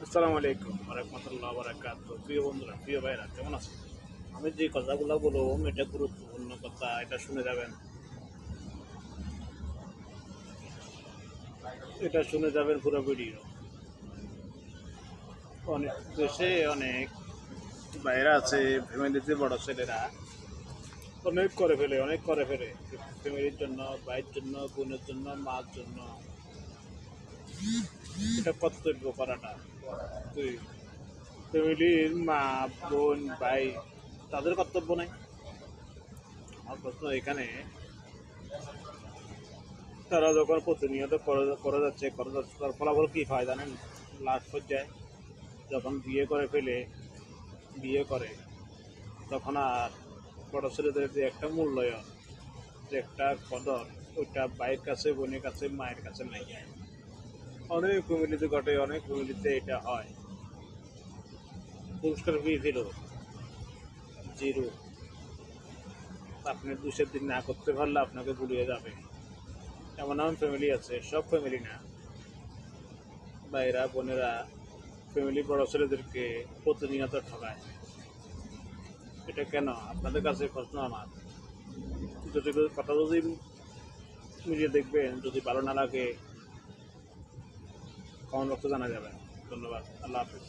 আসসালামু আলাইকুম রহমতুল্লাহ বারাকাত। প্রিয় বন্ধুরা, প্রিয় ভাইরা, কেমন আছেন? আমি যে কথাগুলো বলবো এটা গুরুত্বপূর্ণ কথা, এটা শুনে যাবেন। এটা শুনে যাবেন পুরো ভিডিও। অনেক দেশে অনেক ভাইরা আছে, ফ্যামিলিতে বড় ছেলেরা অনেক করে ফেলে ফ্যামিলির জন্য, ভাইয়ের জন্য, বোনের জন্য, মার জন্য। এটা কর্তব্য করাটা। তুই ফ্যামিলির মা, বোন, ভাই, তাদের কর্তব্য নাই? আমার প্রশ্ন এখানে, তারা যখন প্রতিনিয়ত করে যাচ্ছে তার ফলাফল কী হয় জানেন? লাস্ট পর্যায়ে যখন বিয়ে করে তখন আর বড় ছেলেদের যে একটা মূল্যায়ন, যে একটা কদর, ওইটা ভাইয়ের কাছে, বোনের কাছে, মায়ের কাছে নাই। অনেক ফ্যামিলিতে ঘটে, অনেক ফ্যামিলিতে এটা হয়। পুরস্কার পেয়েছিল জিরো। আপনি দুশের দিন না করতে পারলে আপনাকে ভুলিয়ে যাবে। এমন এমন ফ্যামিলি আছে, সব ফ্যামিলি না, ভাইয়েরা বোনেরা ফ্যামিলি বড় ছেলেদেরকে প্রতিনিয়ত ঠকায়। এটা কেন? আপনাদের কাছে প্রশ্ন আমার। যদি কথা যদি মিলিয়ে দেখবেন, যদি ভালো না লাগে কমেন্ট বক্সে জানা যাবে। ধন্যবাদ। আল্লাহ হাফিজ।